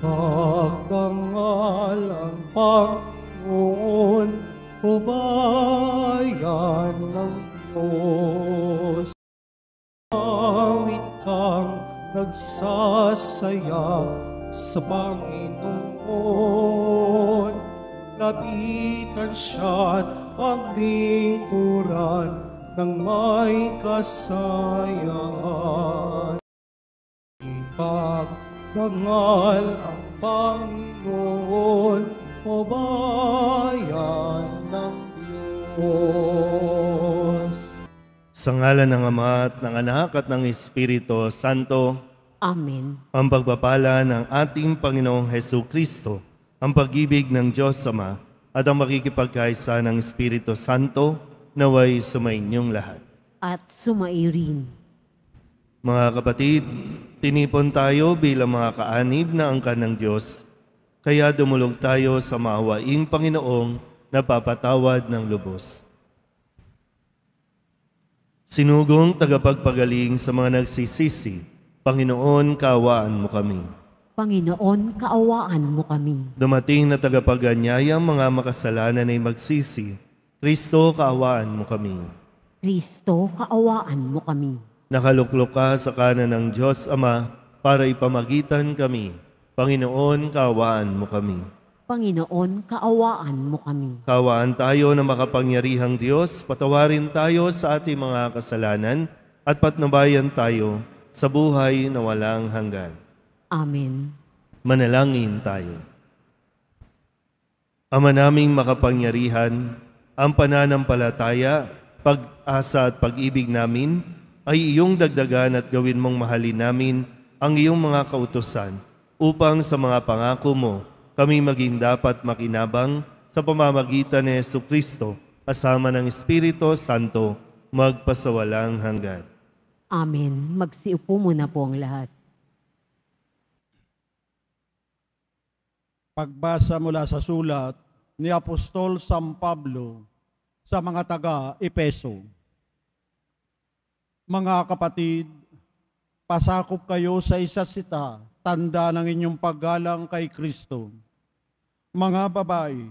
Pagdangal ang Panginoon, o bayan ng Diyos. Awit kang nagsasaya sa Panginoon. Lapitan siya't paglingkuran ng may kasayahan. Ipagdangal ang Panginoon, o bayan ng Diyos. Sa ngalan ng Ama at ng Anak at ng Espiritu Santo. Amen. Ang pagpapala ng ating Panginoong Hesukristo, ang pag-ibig ng Diyos Ama, at ang makikipagkaisa ng Espiritu Santo, naway sumainyong lahat. At sumairin. Mga kapatid, tinipon tayo bilang mga kaanib na angkan ng Diyos, kaya dumulog tayo sa maawaing Panginoong napapatawad ng lubos. Sinugong tagapagpagaling sa mga nagsisisi, Panginoon, kaawaan mo kami. Panginoon, kaawaan mo kami. Dumating na tagapaganyayang mga makasalanan ay magsisi, Kristo, kaawaan mo kami. Kristo, kaawaan mo kami. Nakaluklok ka sa kanan ng Diyos Ama para ipamagitan kami. Panginoon, kaawaan mo kami. Panginoon, kaawaan mo kami. Kaawaan tayo na makapangyarihang Diyos, patawarin tayo sa ating mga kasalanan at patnubayan tayo sa buhay na walang hanggan. Amen. Manalangin tayo. Ama naming makapangyarihan, ang pananampalataya, pag-asa at pag-ibig namin ay iyong dagdagan at gawin mong mahalin namin ang iyong mga kautusan upang sa mga pangako mo kami maging dapat makinabang sa pamamagitan ni Jesucristo kasama ng Espiritu Santo magpasawalang hanggan. Amen. Magsiupo muna po ang lahat. Pagbasa mula sa sulat ni Apostol San Pablo sa mga taga-Epeso. Mga kapatid, pasakop kayo sa isa't isa, tanda ng inyong paggalang kay Kristo. Mga babae,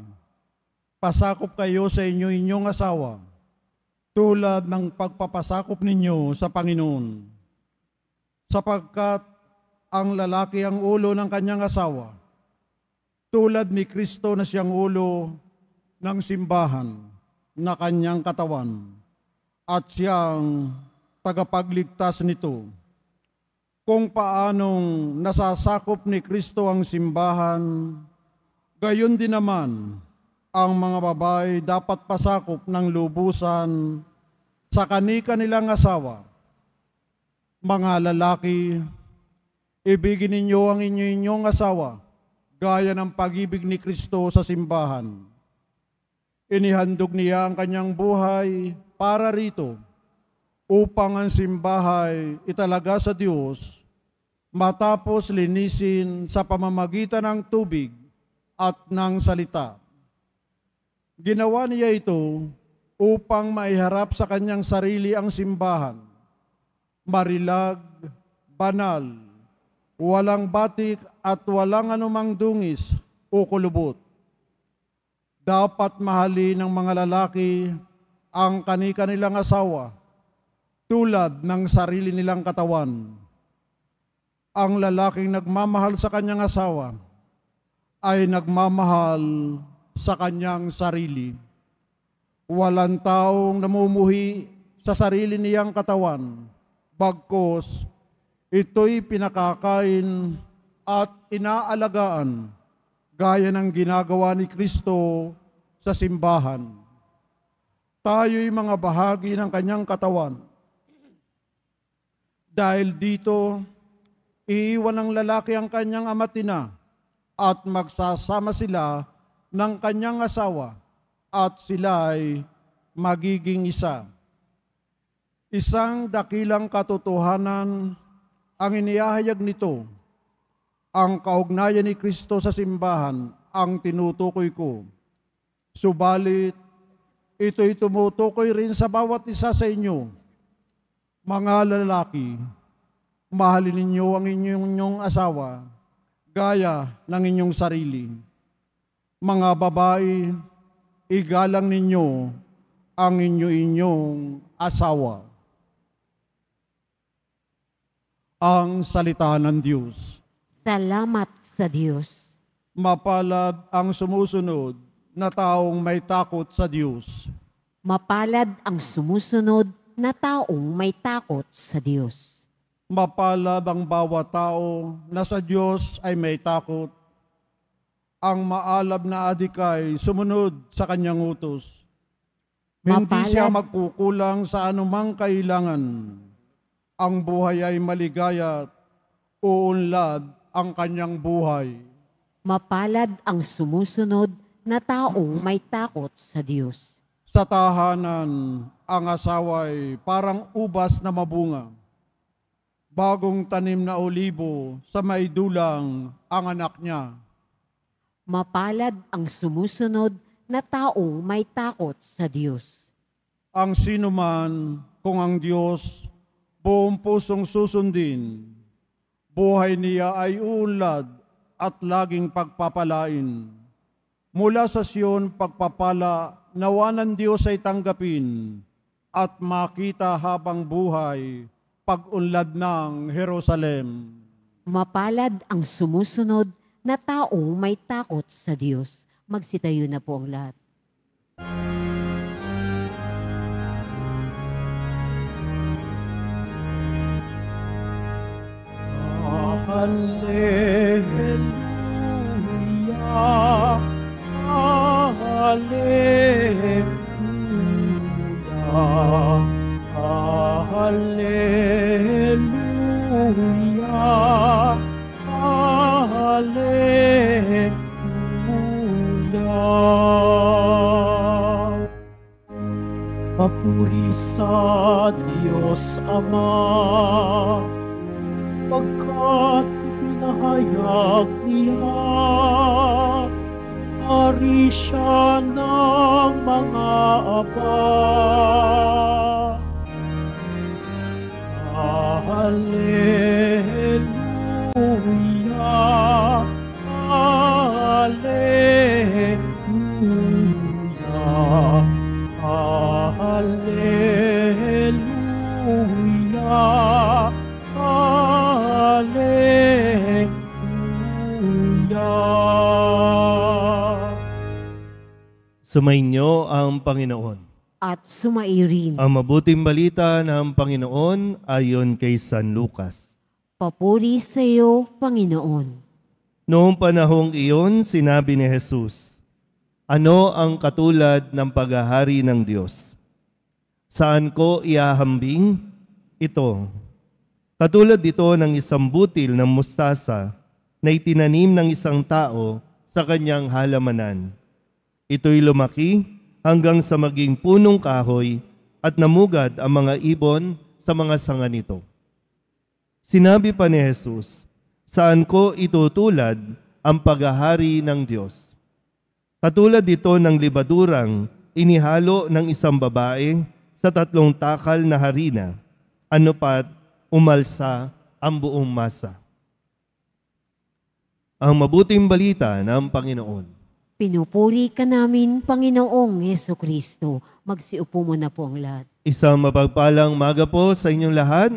pasakop kayo sa inyong asawa, tulad ng pagpapasakop ninyo sa Panginoon. Sapagkat ang lalaki ang ulo ng kanyang asawa, tulad ni Kristo na siyang ulo ng simbahan na kanyang katawan, at siyang tagapagligtas nito. Kung paanong nasasakop ni Kristo ang simbahan, gayon din naman ang mga babae dapat pasakop ng lubusan sa kani-kanilang asawa. Mga lalaki, ibigin ninyo ang inyong asawa gaya ng pag-ibig ni Kristo sa simbahan. Inihandog niya ang kanyang buhay para rito, upang ang simbahay italaga sa Diyos, matapos linisin sa pamamagitan ng tubig at ng salita. Ginawa niya ito upang maiharap sa kanyang sarili ang simbahan, marilag, banal, walang batik at walang anumang dungis o kulubot. Dapat mahalin ng mga lalaki ang kani-kanilang asawa tulad ng sarili nilang katawan. Ang lalaking nagmamahal sa kanyang asawa ay nagmamahal sa kanyang sarili. Walang taong namumuhi sa sarili niyang katawan, bagkus ito'y pinakakain at inaalagaan gaya ng ginagawa ni Kristo sa simbahan. Tayo'y mga bahagi ng kanyang katawan. Dahil dito, iiwan ng lalaki ang kanyang ama't ina at magsasama sila ng kanyang asawa at sila'y magiging isa. Isang dakilang katotohanan ang inihahayag nito. Ang kaugnayan ni Kristo sa simbahan ang tinutukoy ko. Subalit, ito'y tumutukoy rin sa bawat isa sa inyo. Mga lalaki, mahalin ninyo ang inyong asawa gaya ng inyong sarili. Mga babae, igalang ninyo ang inyong asawa. Ang salita ng Diyos. Salamat sa Diyos. Mapalad ang sumusunod na taong may takot sa Diyos. Mapalad ang sumusunod na taong may takot sa Diyos. Mapalad ang bawat tao na sa Diyos ay may takot. Ang maalab na adik ay sumunod sa kanyang utos. Hindi siya magkukulang sa anumang kailangan. Ang buhay ay maligaya, uunlad ang kanyang buhay. Mapalad ang sumusunod na taong may takot sa Diyos. Sa tahanan, ang asawa ay parang ubas na mabunga. Bagong tanim na olibo sa may dulang ang anak niya. Mapalad ang sumusunod na taong may takot sa Diyos. Ang sinuman kung ang Diyos buong pusong susundin, buhay niya ay uunlad at laging pagpapalain. Mula sa Sion pagpapala, nawa ng Diyos ay tanggapin at makita habang buhay pag-unlad ng Jerusalem. Mapalad ang sumusunod na taong may takot sa Diyos. Magsitayo na po ang lahat. Hallelujah, hallelujah, hallelujah, hallelujah. Papuri sa Diyos Ama, pagkat pinahayag niya, hari siya ng mga aba. Hallelujah, hallelujah, hallelujah, hallelujah. Sumainyo ang Panginoon. At sumairin. Ang mabuting balita ng Panginoon ayon kay San Lucas. Papuri sa iyo, Panginoon. Noong panahong iyon, sinabi ni Jesus, ano ang katulad ng paghahari ng Diyos? Saan ko iahambing? Ito. Katulad dito ng isang butil ng mustasa na itinanim ng isang tao sa kanyang halamanan. Ito'y lumaki hanggang sa maging punong kahoy at namugad ang mga ibon sa mga sanga nito. Sinabi pa ni Jesus, saan ko itutulad ang paghahari ng Diyos? Katulad dito ng libadurang inihalo ng isang babae sa 3 takal na harina, ano pat umalsa ang buong masa. Ang mabuting balita ng Panginoon. Pinupuri ka namin, Panginoong Jesucristo. Magsiupo mo na po ang lahat. Isang mapagpalang maga po sa inyong lahat.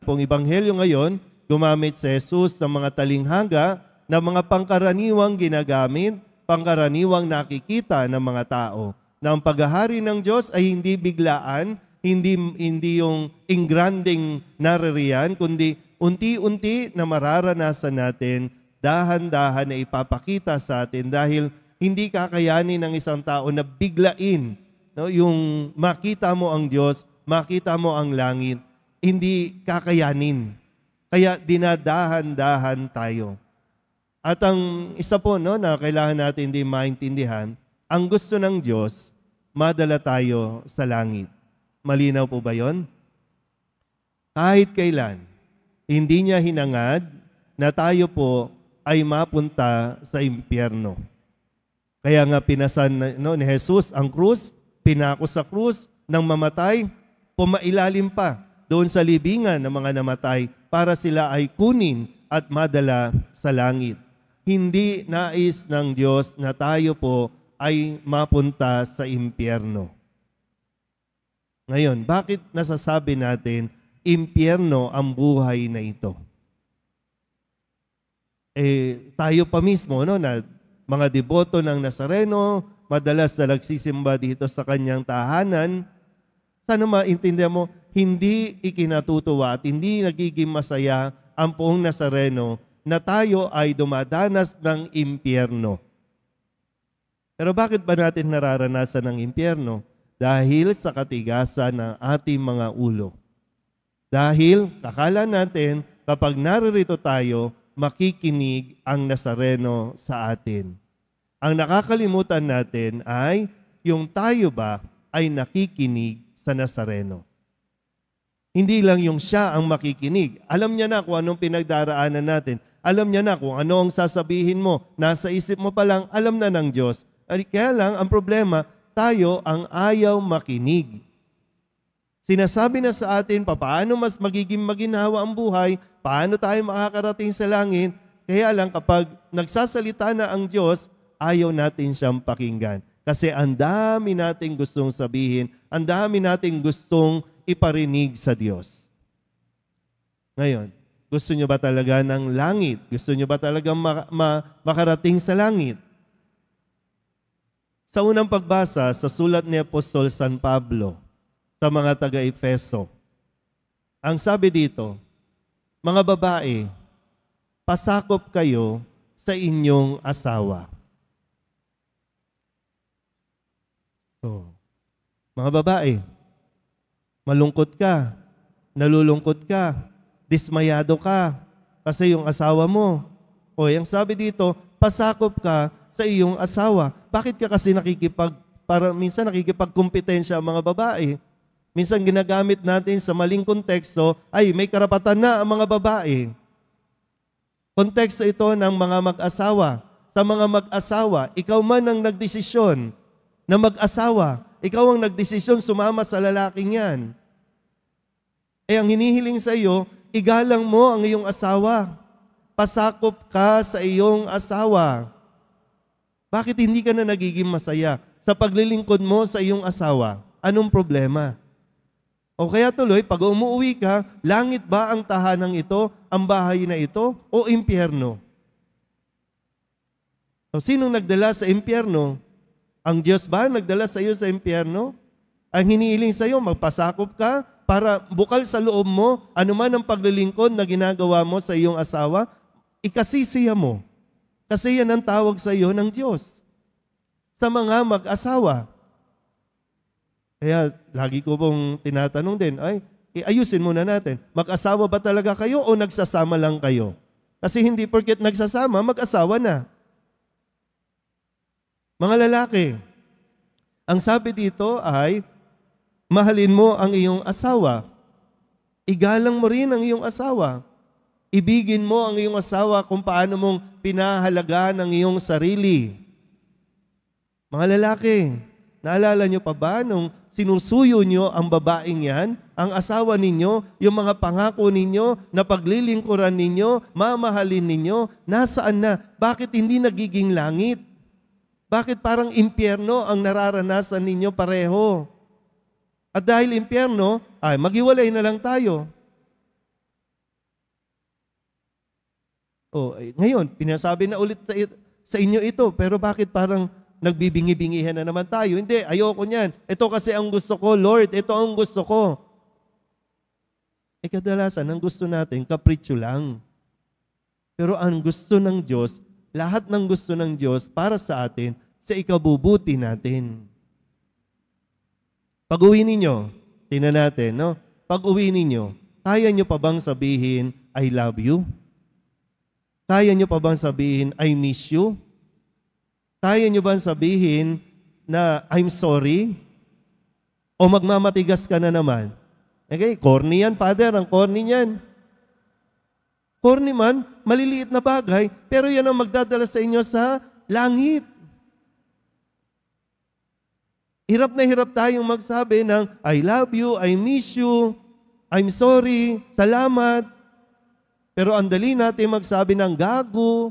Pong Ebanghelyo ngayon, gumamit si Jesus ng mga talinhaga na mga pangkaraniwang ginagamit, pangkaraniwang nakikita ng mga tao. Na ang paghahari ng Diyos ay hindi biglaan, hindi yung ingranding naririyan, kundi unti-unti na mararanasan natin, dahan-dahan na ipapakita sa atin dahil hindi kakayanin ng isang tao na biglain, no? Yung makita mo ang Diyos, makita mo ang langit, hindi kakayanin. Kaya dinadahan-dahan tayo. At ang isa po na kailangan natin din maintindihan, ang gusto ng Diyos, madala tayo sa langit. Malinaw po ba yon? Kahit kailan, hindi niya hinangad na tayo po ay mapunta sa impyerno. Kaya nga pinasan ni Jesus ang krus, pinako sa krus nang mamatay, pumailalim pa doon sa libingan ng mga namatay para sila ay kunin at madala sa langit. hindi nais ng Diyos na tayo po ay mapunta sa impyerno. Ngayon, bakit nasasabi natin impyerno ang buhay na ito? Tayo pa mismo, no, na mga deboto ng Nazareno, madalas na nagsisimba dito sa kanyang tahanan, sana maintindihan mo, hindi ikinatutuwa at hindi nagiging masaya ang buong Nazareno na tayo ay dumadanas ng impyerno. Pero bakit ba natin nararanasan ng impyerno? Dahil sa katigasan ng ating mga ulo. Dahil kakala natin kapag naririto tayo, makikinig ang Nazareno sa atin. Ang nakakalimutan natin ay yung tayo ba ay nakikinig sa Nazareno. Hindi lang yung siya ang makikinig. Alam niya na kung anong pinagdaraanan natin. Alam niya na kung ano ang sasabihin mo. Nasa isip mo pa lang, alam na ng Diyos. Kaya lang, ang problema, tayo ang ayaw makinig. Sinasabi na sa atin, paano mas magiging maginhawa ang buhay, paano tayo makakarating sa langit. Kaya lang, kapag nagsasalita na ang Diyos, ayaw natin siyang pakinggan. Kasi ang dami nating gustong sabihin, ang dami nating gustong iparinig sa Diyos. Ngayon, gusto nyo ba talaga ng langit? Gusto nyo ba talaga makarating sa langit? Sa unang pagbasa sa sulat ni Apostol San Pablo sa mga taga-Efeso, ang sabi dito, mga babae, pasakop kayo sa inyong asawa. So, mga babae, malungkot ka, nalulungkot ka, dismayado ka, kasi yung asawa mo. O, yung sabi dito, pasakop ka sa iyong asawa. Bakit ka kasi minsan nakikipagkompetensya ang mga babae? Minsan ginagamit natin sa maling konteksto, ay may karapatan na ang mga babae. Konteksto ito ng mga mag-asawa. Sa mga mag-asawa, ikaw man ang nagdesisyon na mag-asawa. Ikaw ang nagdesisyon sumama sa lalaking yan. Ang hinihiling sa iyo, igalang mo ang iyong asawa. Pasakop ka sa iyong asawa. Bakit hindi ka na nagiging masaya sa paglilingkod mo sa iyong asawa? Anong problema? O kaya tuloy, pag umuwi ka, langit ba ang tahanang ito, ang bahay na ito, o impyerno? O sinong nagdala sa impyerno? Ang Diyos ba nagdala sa iyo sa impyerno? Ang hinihiling sa iyo, magpasakop ka para bukal sa loob mo, anuman ang paglilingkod na ginagawa mo sa iyong asawa, ikasisiya mo. Kasi yan ang tawag sa iyo ng Diyos. Sa mga mag-asawa. Kaya lagi ko pong tinatanong din, ayusin muna natin. Mag-asawa ba talaga kayo o nagsasama lang kayo? Kasi hindi porket nagsasama, mag-asawa na. Mga lalaki, ang sabi dito ay, mahalin mo ang iyong asawa. Igalang mo rin ang iyong asawa. Ibigin mo ang iyong asawa kung paano mong pinahalagaan ang iyong sarili. Mga lalaki, naalala nyo pa ba nung sinusuyo nyo ang babaeng yan, ang asawa ninyo, yung mga pangako ninyo, na paglilingkuran ninyo, mamahalin ninyo, nasaan na? Bakit hindi nagiging langit? Bakit parang impyerno ang nararanasan ninyo pareho? At dahil impyerno, maghiwalay na lang tayo. Ngayon, pinasabi na ulit sa inyo ito, pero bakit parang nagbibingi-bingihan na naman tayo? Hindi, ayoko niyan. Ito kasi ang gusto ko, Lord, ito ang gusto ko. Kadalasan, ang gusto natin, kapritsyo lang. Pero ang gusto ng Diyos, lahat ng gusto ng Diyos para sa atin, sa ikabubuti natin. Pag-uwi ninyo, tingnan natin, no? Pag-uwi ninyo, kaya nyo pa bang sabihin, I love you? Kaya nyo pa bang sabihin, I miss you? Kaya nyo bang sabihin na I'm sorry? O magmamatigas ka na naman? Okay, corny yan, Father, ang corny yan. Corny man, maliliit na bagay, pero yan ang magdadala sa inyo sa langit. Hirap na hirap tayong magsabi ng I love you, I miss you, I'm sorry, salamat. Pero ang dali natin magsabi ng gago,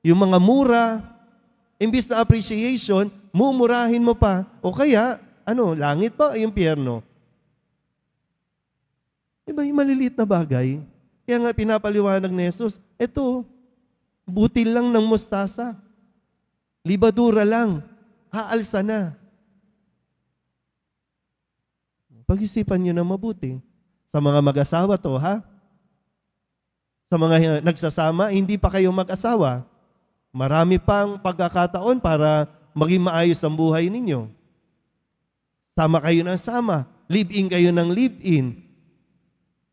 Yung mga mura, imbis na appreciation, mumurahin mo pa. O kaya, langit pa, impyerno. Diba yung maliliit na bagay? Kaya nga pinapaliwanag ni Jesus, ito, butil lang ng mustasa. Libadura lang. Haalsa na. Pag-isipan nyo na mabuti. Sa mga mag-asawa to, ha? Sa mga nagsasama, hindi pa kayo mag-asawa. Marami pang pagkakataon para maging maayos ang buhay ninyo. Sama kayo ng sama. Live-in kayo ng live-in.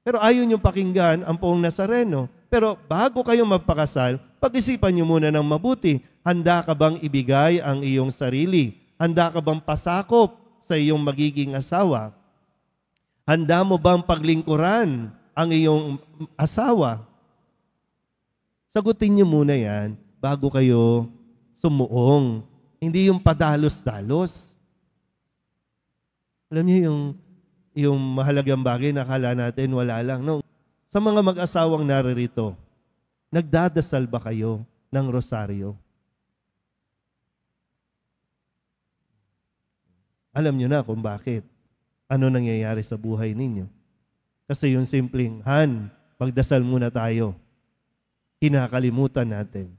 Pero ayaw nyo pakinggan ang Poong Nazareno. Pero bago kayo magpakasal, pag-isipan nyo muna ng mabuti. Handa ka bang ibigay ang iyong sarili? Handa ka bang pasakop sa iyong magiging asawa? Handa mo bang paglingkuran ang iyong asawa? Sagutin niyo muna yan bago kayo sumuong. Hindi yung padalos-dalos. Alam niyo yung mahalagang bagay na akala natin wala lang. No? Sa mga mag-asawang naririto, nagdadasal ba kayo ng rosaryo? Alam niyo na kung bakit. Ano nangyayari sa buhay ninyo? Kasi yung simpleng, magdasal muna tayo. Kinakalimutan natin.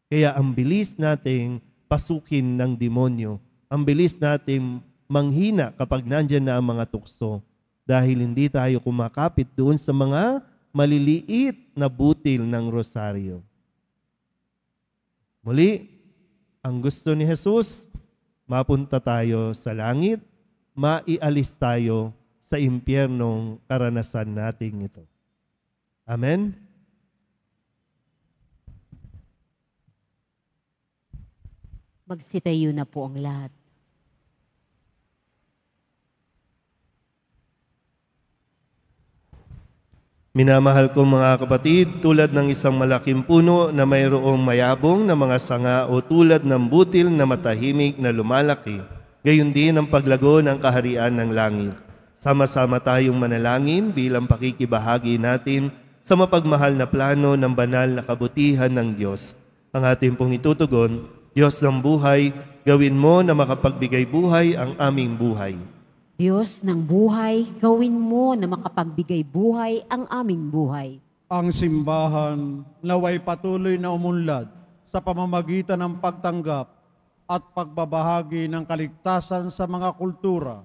Kaya ang bilis nating pasukin ng demonyo. Ang bilis nating manghina kapag nandyan na ang mga tukso. Dahil hindi tayo kumakapit doon sa mga maliliit na butil ng rosaryo. Muli, ang gusto ni Jesus, mapunta tayo sa langit, maialis tayo sa impyernong karanasan nating ito. Amen? Magsitayo na po ang lahat. Minamahal kong mga kapatid, tulad ng isang malaking puno na mayroong mayabong na mga sanga o tulad ng butil na matahimik na lumalaki, gayon din ang paglago ng kaharian ng langit. Sama-sama tayong manalangin bilang pakikibahagi natin sa mapagmahal na plano ng banal na kabutihan ng Diyos. Ang ating pong itutugon, Diyos ng buhay, gawin mo na makapagbigay buhay ang aming buhay. Diyos ng buhay, gawin mo na makapagbigay buhay ang aming buhay. Ang simbahan naway patuloy na umunlad sa pamamagitan ng pagtanggap at pagbabahagi ng kaligtasan sa mga kultura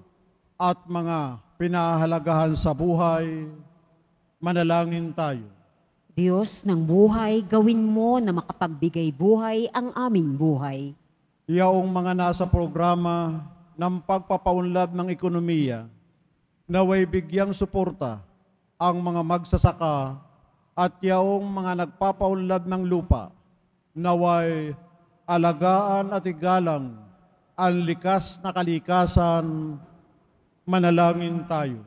at mga pinahahalagahan sa buhay. Manalangin tayo. Diyos ng buhay, gawin mo na makapagbigay buhay ang aming buhay. Yaong mga nasa programa ng pagpapaunlad ng ekonomiya, naway bigyang suporta ang mga magsasaka at yaong mga nagpapaunlad ng lupa, naway alagaan at igalang ang likas na kalikasan. Manalangin tayo.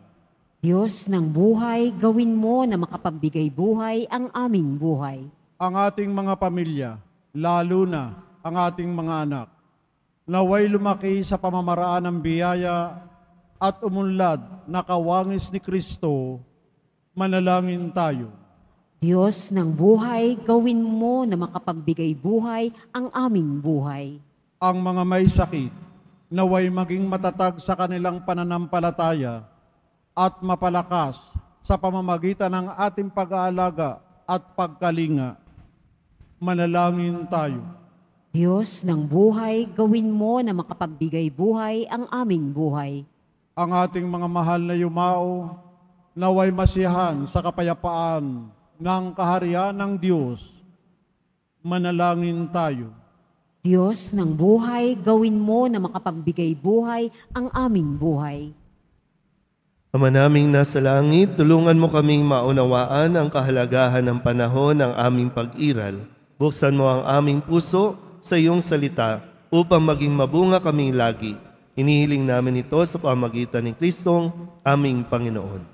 Diyos ng buhay, gawin mo na makapagbigay buhay ang aming buhay. Ang ating mga pamilya, lalo na ang ating mga anak, naway lumaki sa pamamaraan ng biyaya at umunlad na kawangis ni Kristo. Manalangin tayo. Diyos ng buhay, gawin mo na makapagbigay buhay ang aming buhay. Ang mga may sakit, naway maging matatag sa kanilang pananampalataya at mapalakas sa pamamagitan ng ating pag-aalaga at pagkalinga. Manalangin tayo. Diyos ng buhay, gawin mo na makapagbigay buhay ang aming buhay. Ang ating mga mahal na yumao, naway masiyahan sa kapayapaan ng kaharian ng Diyos. Manalangin tayo. Diyos ng buhay, gawin mo na makapagbigay buhay ang aming buhay. Ama naming nasa langit, tulungan mo kaming maunawaan ang kahalagahan ng panahon ng aming pag-iral. Buksan mo ang aming puso sa iyong salita upang maging mabunga kaming lagi. Hinihiling namin ito sa pamagitan ni Kristong aming Panginoon.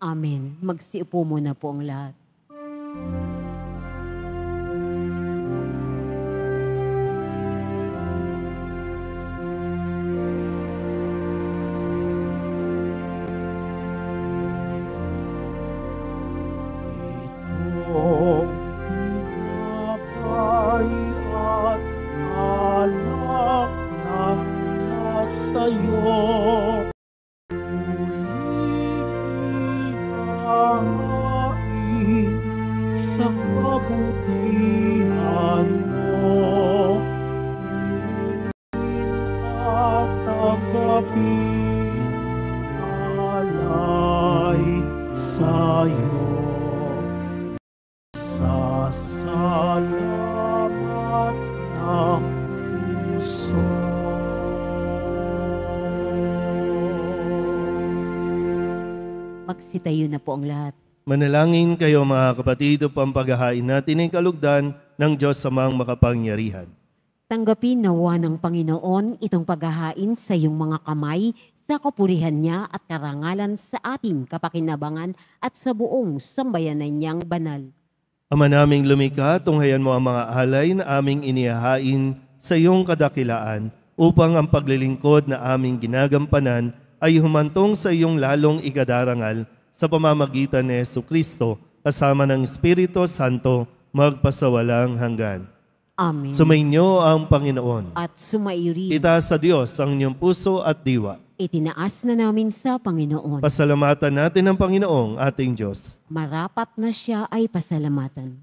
Amen. Magsiupo muna po ang lahat. Itong pinapay kabutihan mo. At tanggapin alay sa'yo. Sasalamat ng puso. Magsitayo na po ang lahat. Manalangin kayo mga kapatid upang paghahain natin ang kalugdan ng Diyos Amang makapangyarihan. Tanggapin nawa ng Panginoon itong paghahain sa iyong mga kamay sa kapurihan niya at karangalan sa ating kapakinabangan at sa buong sambayanan niyang banal. Ama naming lumikha, tunghayan mo ang mga alay na aming inihahain sa iyong kadakilaan upang ang paglilingkod na aming ginagampanan ay humantong sa iyong lalong ikadarangal sa pamamagitan ni Jesucristo kasama ng Espiritu Santo magpasawalang hanggan. Amen. Sumainyo ang Panginoon. At sumairi, Itaas sa Diyos ang inyong puso at diwa. itinaas na namin sa Panginoon. Pasalamatan natin ang Panginoong ating Diyos. Marapat na siya ay pasalamatan.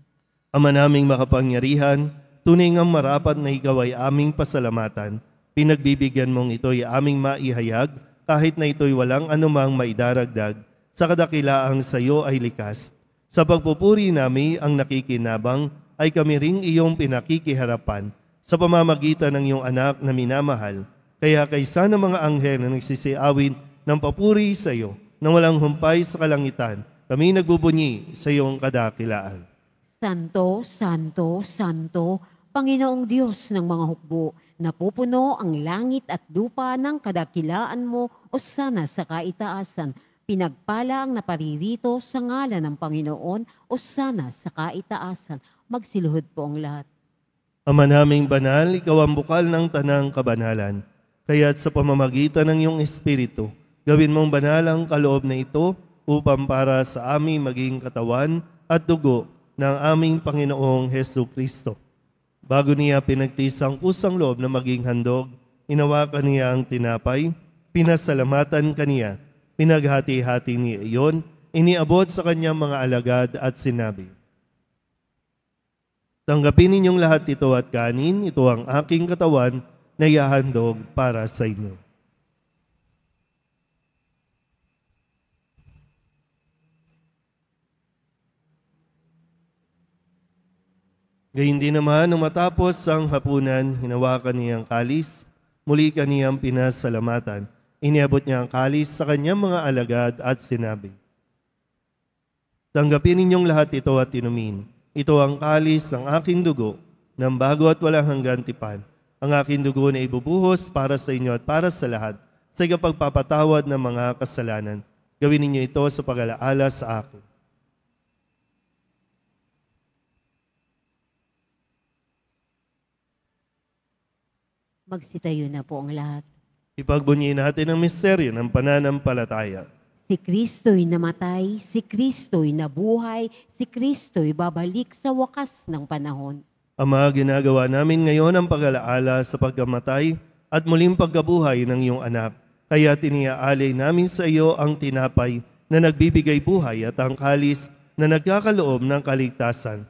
Ama naming makapangyarihan, tunay ngang marapat na ikaw ay aming pasalamatan. Pinagbibigyan mong ito'y aming maihayag kahit na ito'y walang anumang maidaragdag sa kadakilaang sa iyo ay likas. Sa pagpupuri nami ang nakikinabang ay kami ring iyong pinakikiharapan sa pamamagitan ng iyong anak na minamahal. Kaya kaysa ng mga anghel na nagsisiawin ng papuri sa iyo na walang humpay sa kalangitan, kami nagbubunyi sa iyong kadakilaan. Santo, Santo, Santo, Panginoong Diyos ng mga hukbo, napupuno ang langit at lupa ng kadakilaan mo o sana sa kaitaasan. Pinagpala ang naparirito sa ngalan ng Panginoon o sana sa kaitaasan. Magsiluhod po ang lahat. Ama naming banal, ikaw ang bukal ng tanang kabanalan. Kaya't sa pamamagitan ng iyong Espiritu, gawin mong banal ang kaloob na ito upang para sa aming maging katawan at dugo ng aming Panginoong Jesucristo. Bago niya pinagtiis ang kusang loob na maging handog, inawakan niya ang tinapay, pinasalamatan kaniya, pinaghati-hati niya iyon, iniabot sa kanyang mga alagad at sinabi, tanggapin ninyong lahat ito at kanin, ito ang aking katawan na ihahandog para sa inyo. Gayundin naman, nung matapos ang hapunan, hinawakan niya ang kalis, muli kaniyang pinasalamatan. Iniabot niya ang kalis sa kanyang mga alagad at sinabi, tanggapin ninyong lahat ito at inumin. Ito ang kalis ng aking dugo, ng bago at walang hanggan tipan. Ang aking dugo na ibubuhos para sa inyo at para sa lahat, sa ikapagpapatawad ng mga kasalanan. Gawin ninyo ito sa pag-alaala sa akin. Magsitayo na po ang lahat. Ipagbunyi natin ang misteryo ng pananampalataya. Si Kristo'y namatay, si Kristo'y nabuhay, si Kristo'y babalik sa wakas ng panahon. Ama, ginagawa namin ngayon ang pag-alaala sa pagkamatay at muling pagkabuhay ng iyong anak. Kaya tiniaalay namin sa iyo ang tinapay na nagbibigay buhay at ang kalis na nagkakaloob ng kaligtasan.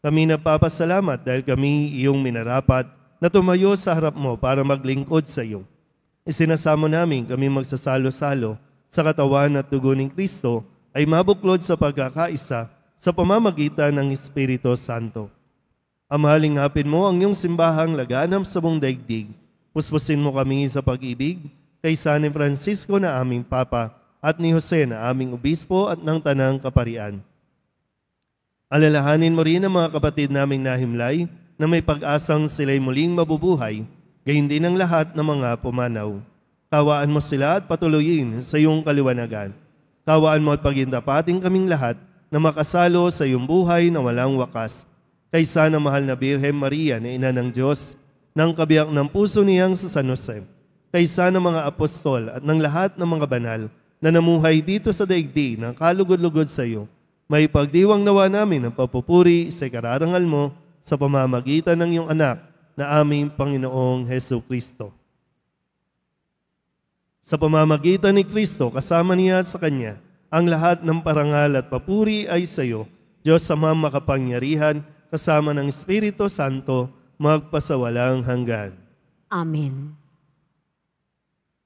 Kami napapasalamat dahil kami iyong minarapat na tumayo sa harap mo para maglingkod sa iyo. Isinasamo namin kami magsasalo-salo sa katawan at dugo ni Kristo ay mabuklod sa pagkakaisa sa pamamagitan ng Espiritu Santo. Amahalingapin mo ang iyong simbahang laganap sa buong daigdig. Puspusin mo kami sa pag-ibig kay San Francisco na aming Papa at ni Jose na aming Obispo at ng Tanang Kaparian. Alalahanin mo rin ang mga kapatid naming nahimlay na may pag-asang sila'y muling mabubuhay, gayon din ang lahat ng mga pumanaw. Kawaan mo sila at patuloyin sa iyong kaliwanagan. Kawaan mo at pagindapating kaming lahat na makasalo sa iyong buhay na walang wakas. Kaysa na mahal na Birhen Maria na ina ng Diyos, ng kabiyak ng puso niyang sa San Jose, kaysa ng mga apostol at ng lahat ng mga banal na namuhay dito sa daigdig ng kalugod-lugod sa iyo, may pagdiwang nawa namin ang papupuri sa kararangal mo sa pamamagitan ng iyong anak na aming Panginoong Jesucristo. Sa pamamagitan ni Kristo, kasama niya sa Kanya, ang lahat ng parangal at papuri ay sa iyo, Diyos Ama makapangyarihan, kasama ng Espiritu Santo, magpasawalang hanggan. Amen.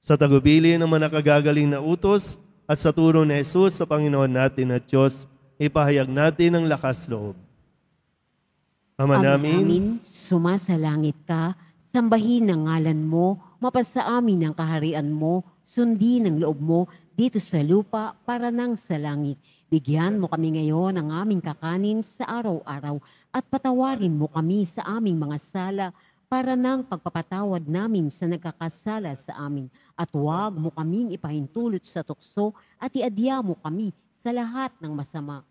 Sa tagubilin ng mga nakagagaling na utos at sa turo ni Jesus sa Panginoon natin at Diyos, ipahayag natin ang lakas loob. Ama namin, sumasalangit ka, sambahin ang ngalan mo, mapasa amin ang kaharian mo, sundin ang loob mo dito sa lupa para nang sa langit. Bigyan mo kami ngayon ng aming kakanin sa araw-araw at patawarin mo kami sa aming mga sala para nang pagpapatawad namin sa nagkakasala sa amin. At huwag mo kaming ipahintulot sa tukso at iadya mo kami sa lahat ng masama.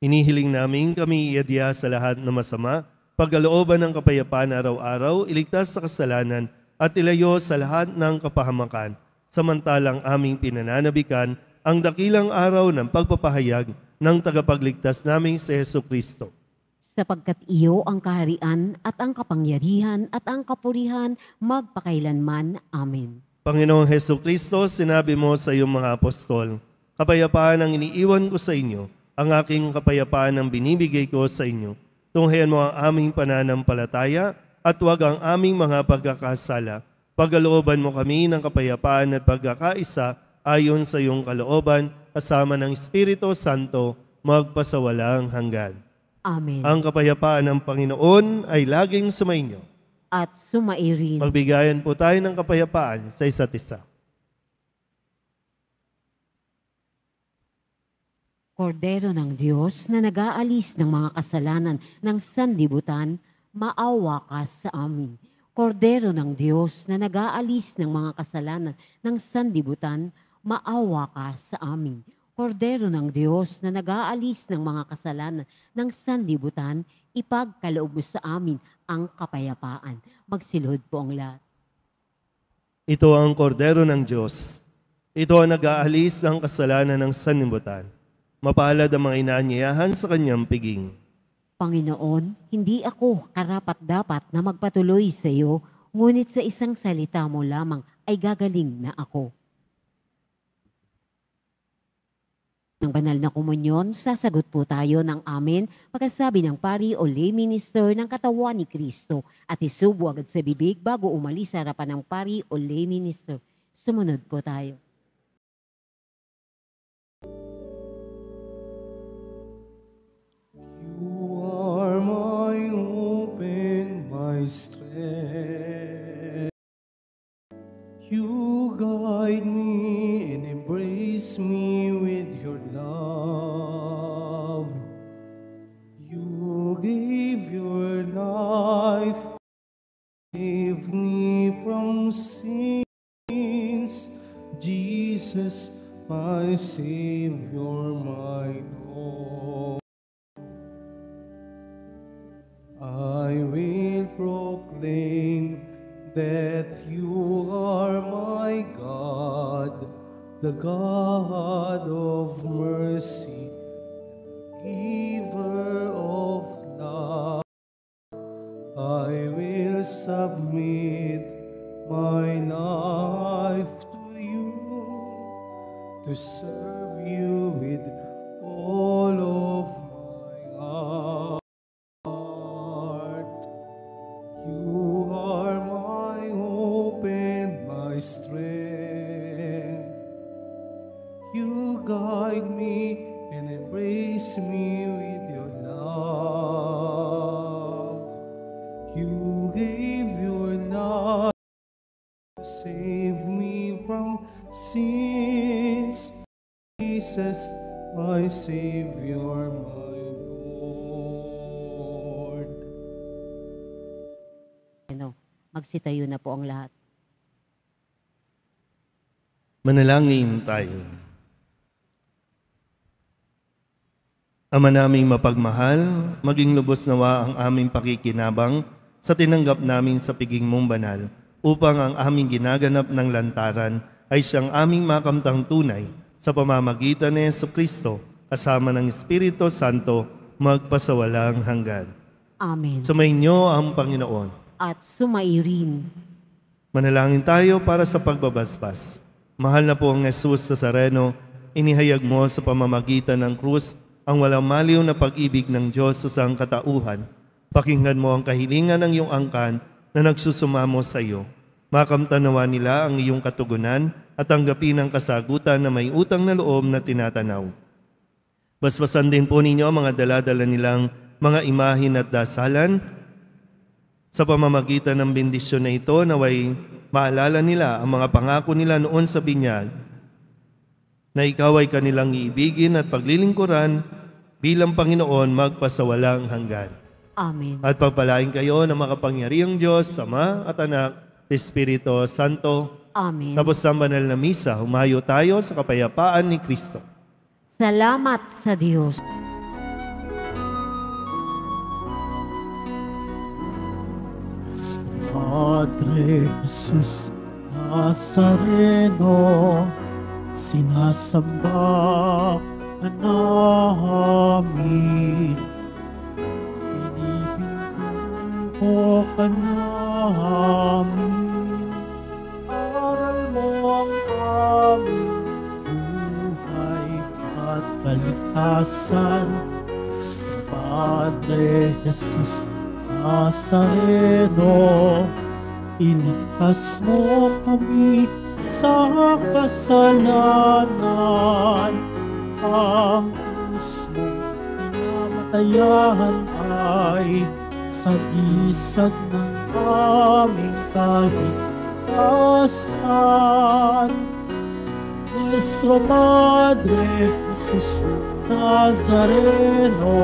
Hinihiling namin kami iadya sa lahat ng masama, pagkalooban ng kapayapaan araw-araw, iligtas sa kasalanan at ilayo sa lahat ng kapahamakan, samantalang aming pinananabikan ang dakilang araw ng pagpapahayag ng tagapagligtas naming si Jesucristo. Sapagkat iyo ang kaharian at ang kapangyarihan at ang kapurihan magpakailanman. Amen. Panginoong Jesucristo, sinabi mo sa iyong mga apostol, kapayapaan ang iniiwan ko sa inyo, ang aking kapayapaan ang binibigay ko sa inyo. Tunghayan mo ang aming pananampalataya at huwag ang aming mga pagkakasala. Pagkalooban mo kami ng kapayapaan at pagkakaisa ayon sa iyong kalooban, kasama ng Espiritu Santo, magpasawalang hanggan. Amen. Ang kapayapaan ng Panginoon ay laging sumainyo. At sumairin. Magbigayan po tayo ng kapayapaan sa isa't isa. Kordero ng Diyos na nag-aalis ng mga kasalanan ng sanlibutan, maawa ka sa amin. Kordero ng Diyos na nag-aalis ng mga kasalanan ng sanlibutan, maawa ka sa amin. Kordero ng Diyos na nag-aalis ng mga kasalanan ng sanlibutan, ipagkaloob mo sa amin ang kapayapaan. Magsilhod po ang lahat. Ito ang kordero ng Diyos. Ito ang nag-aalis ng kasalanan ng sanlibutan. Mapalad ang mga inaanyayahan sa kanyang piging. Panginoon, hindi ako karapat-dapat na magpatuloy sa iyo, ngunit sa isang salita mo lamang ay gagaling na ako. Ng banal na komunyon, sasagot po tayo ng amen pagkasabi ng pari o lay minister ng katawan ni Kristo at isubo agad sa bibig bago umalis sa harapan ng pari o lay minister. Sumunod po tayo. You are my hope and my strength. You guide me and embrace me with your love. You gave your life, save me from sins. Jesus, my Savior, my Lord. I will proclaim that you are my God, the God of mercy, giver of love. I will submit my life to you, to serve you with all of my heart. You are my hope and my strength. You guide me and embrace me with your love. You gave your life to save me from sins. Jesus, my Savior, my Lord. Magsitayo na po ang lahat. Manalangin tayo. Ama naming mapagmahal, maging lubos nawa ang aming pakikinabang sa tinanggap namin sa piging mong banal, upang ang aming ginaganap ng lantaran ay siyang aming makamtang tunay sa pamamagitan ni Jesucristo, kasama ng Espiritu Santo, magpasawalang hanggan. Amen. Sumainyo ang Panginoon. At sumairin. Manalangin tayo para sa pagbabasbas. Mahal na po ang Jesus Nazareno, inihayag mo sa pamamagitan ng krus ang walang maliw na pag-ibig ng Diyos sa sangkatauhan. Pakinggan mo ang kahilingan ng iyong angkan na nagsusumamo sa iyo. Makamtanawa nila ang iyong katugunan at tanggapin ang kasagutan na may utang na loob na tinatanaw. Basbasan din po ninyo ang mga daladala nilang mga imahin at dasalan. Sa pamamagitan ng bendisyon na ito, naway maalala nila ang mga pangako nila noon sa binyag, na ikaw ay kanilang iibigin at paglilingkuran bilang Panginoon magpasawalang hanggan. Amen. At pagpalain kayo ng makapangyarihang Diyos, Ama at Anak, Espiritu Santo. Amen. Tapos sa banal na misa, humayo tayo sa kapayapaan ni Kristo. Salamat sa Diyos. Padre Jesus Nazareno, sinasamba ka namin. Pinipintin ko ka namin. Aral mo ang aming buhay at kaligtasan. Si Padre Jesus Nazareno, iligtas mo kami sa kasalanan. Ang krus mong pinamatayan ay sagisag ng aming kaligtasan. Nuestro Padre Jesus Nazareno,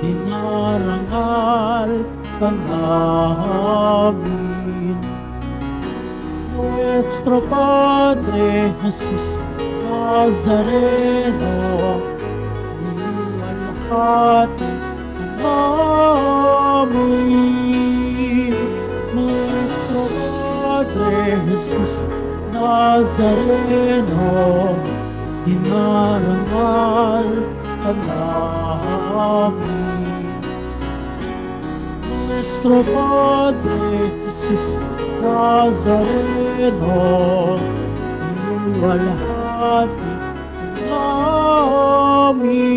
dinarangal ka namin. Nuestro Padre Jesus Nazareno, niluwalhati ka namin. Nuestro Padre Jesus Nazareno, dinarangal ka namin. Nuestro Padre Jesus Nazareno, niluwalhati ka namin.